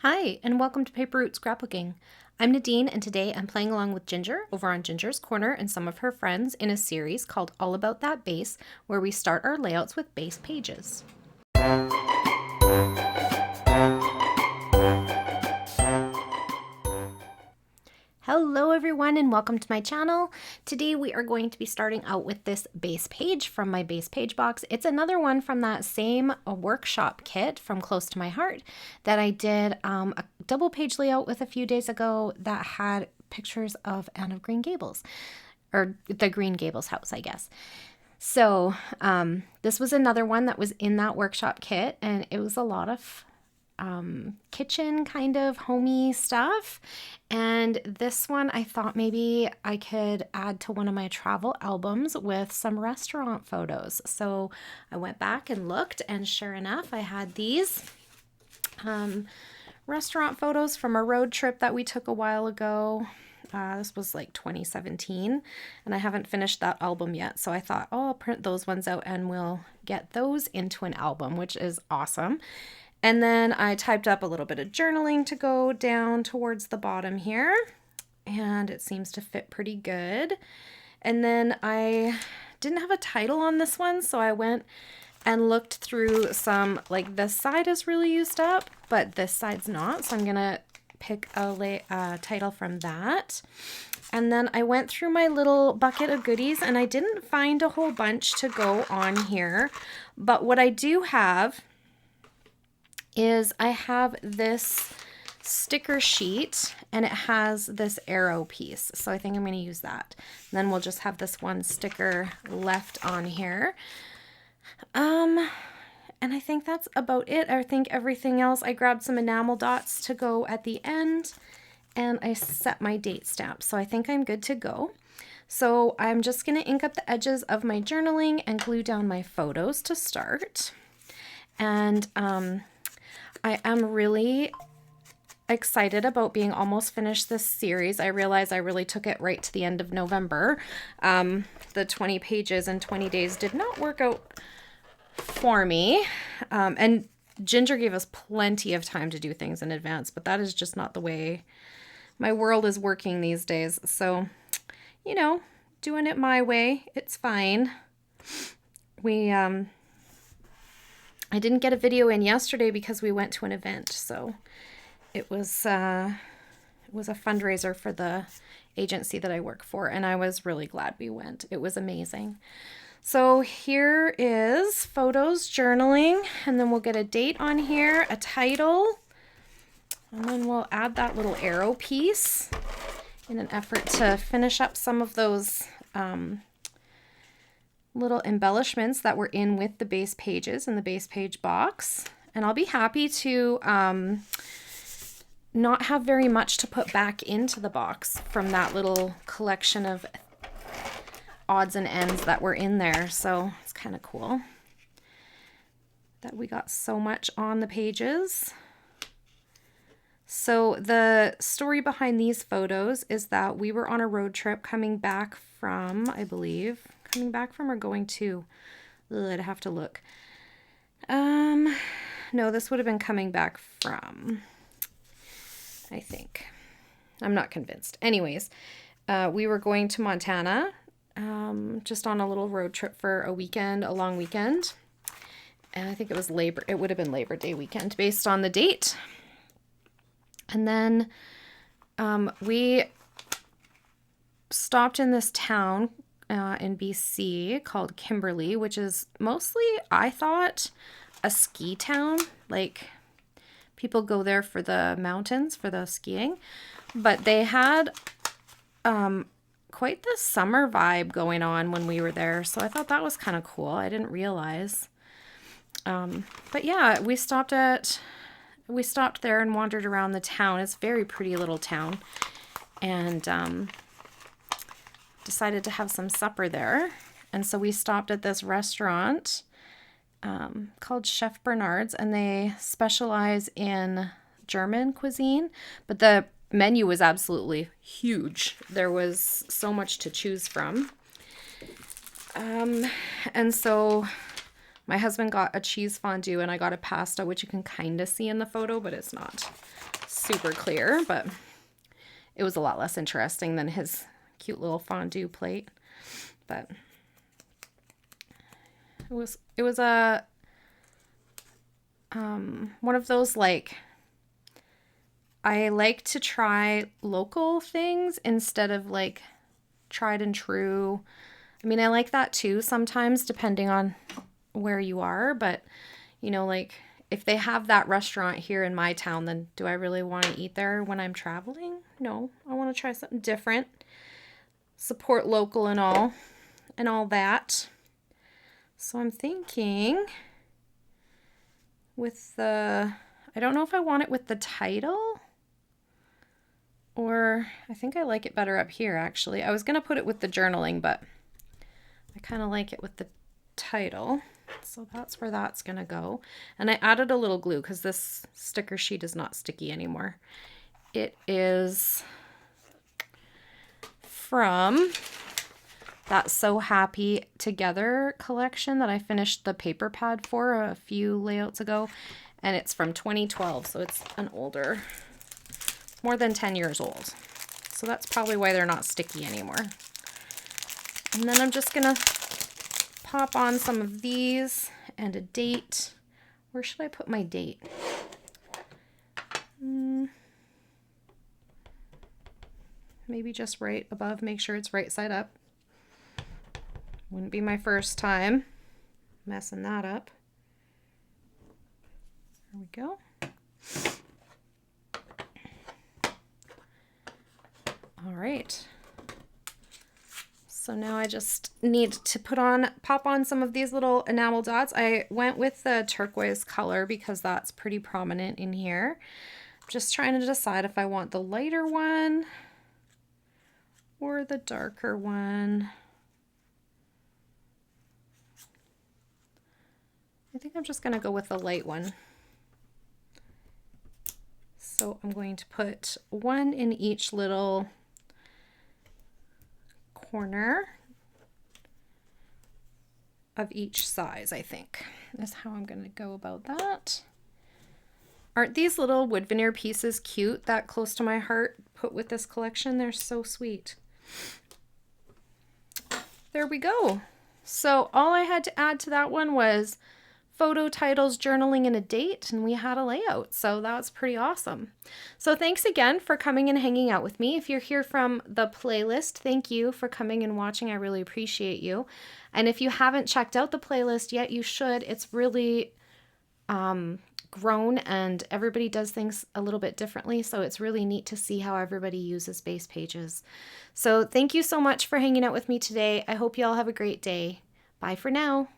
Hi, and welcome to Paper Route Scrapbooking. I'm Nadine, and today I'm playing along with Ginger over on Ginger's Corner and some of her friends in a series called All About That Base, where we start our layouts with base pages. Hello everyone and welcome to my channel. Today we are going to be starting out with this base page from my base page box. It's another one from that same workshop kit from Close to My Heart that I did a double page layout with a few days ago that had pictures of Anne of Green Gables, or the Green Gables house, I guess. So this was another one that was in that workshop kit, and it was a lot of kitchen kind of homey stuff. And this one I thought maybe I could add to one of my travel albums with some restaurant photos. So I went back and looked, and sure enough, I had these restaurant photos from a road trip that we took a while ago. This was like 2017, and I haven't finished that album yet. So I thought, oh, I'll print those ones out and we'll get those into an album, which is awesome. And then I typed up a little bit of journaling to go down towards the bottom here, and it seems to fit pretty good. And then I didn't have a title on this one, so I went and looked through some, like this side is really used up, but this side's not, so I'm gonna pick a title from that. And then I went through my little bucket of goodies, and I didn't find a whole bunch to go on here, but what I do have is I have this sticker sheet, and it has this arrow piece. So I think I'm going to use that. And then we'll just have this one sticker left on here. And I think that's about it. I think everything else, I grabbed some enamel dots to go at the end, and I set my date stamp. So I think I'm good to go. So I'm just going to ink up the edges of my journaling and glue down my photos to start. And I am really excited about being almost finished this series. I realize I really took it right to the end of November. The 20 pages in 20 days did not work out for me. And Ginger gave us plenty of time to do things in advance, but that is just not the way my world is working these days. So, you know, doing it my way, it's fine. I didn't get a video in yesterday because we went to an event, so it was a fundraiser for the agency that I work for, and I was really glad we went. It was amazing. So here is photos, journaling, and then we'll get a date on here, a title, and then we'll add that little arrow piece in an effort to finish up some of those little embellishments that were in with the base pages in the base page box. And I'll be happy to not have very much to put back into the box from that little collection of odds and ends that were in there. So it's kind of cool that we got so much on the pages. So the story behind these photos is that we were on a road trip coming back from, I believe, coming back from or going to, I'd have to look. No, this would have been coming back from, I think. I'm not convinced. Anyways, we were going to Montana, just on a little road trip for a weekend, a long weekend. And I think it would have been Labor Day weekend based on the date. And then we stopped in this town in BC called Kimberley, which is mostly, I thought, a ski town. Like, people go there for the mountains, for the skiing. But they had quite the summer vibe going on when we were there. So I thought that was kind of cool. I didn't realize. But yeah, we stopped there and wandered around the town. It's a very pretty little town. And decided to have some supper there. And so we stopped at this restaurant called Chef Bernard's, and they specialize in German cuisine. But the menu was absolutely huge. There was so much to choose from. And so my husband got a cheese fondue and I got a pasta, which you can kind of see in the photo, but it's not super clear, but it was a lot less interesting than his cute little fondue plate. But it was a one of those, like, I like to try local things instead of like tried and true. I mean, I like that too sometimes depending on where you are, but you know, like if they have that restaurant here in my town, then do I really want to eat there when I'm traveling? No, I want to try something different. Support local and all that. So I'm thinking with I don't know if I want it with the title, or I think I like it better up here actually. I was going to put it with the journaling, but I kind of like it with the title. So that's where that's going to go. And I added a little glue because this sticker sheet is not sticky anymore. It is from that So Happy Together collection that I finished the paper pad for a few layouts ago. And it's from 2012, so it's an older, more than 10 years old. So that's probably why they're not sticky anymore. And then I'm just gonna pop on some of these and a date. Where should I put my date? Maybe just right above, make sure it's right side up. Wouldn't be my first time messing that up. There we go. All right. So now I just need to pop on some of these little enamel dots. I went with the turquoise color because that's pretty prominent in here. I'm just trying to decide if I want the lighter one or the darker one. I think I'm just going to go with the light one. So I'm going to put one in each little corner of each size, I think. That's how I'm going to go about that. Aren't these little wood veneer pieces cute, that close to my heart, put with this collection? They're so sweet. There we go. So all I had to add to that one was photo, titles, journaling, and a date, and we had a layout. So that was pretty awesome. So thanks again for coming and hanging out with me. If you're here from the playlist, thank you for coming and watching. I really appreciate you. And if you haven't checked out the playlist yet, you should. It's really grown, and everybody does things a little bit differently. So it's really neat to see how everybody uses base pages. So thank you so much for hanging out with me today. I hope you all have a great day. Bye for now.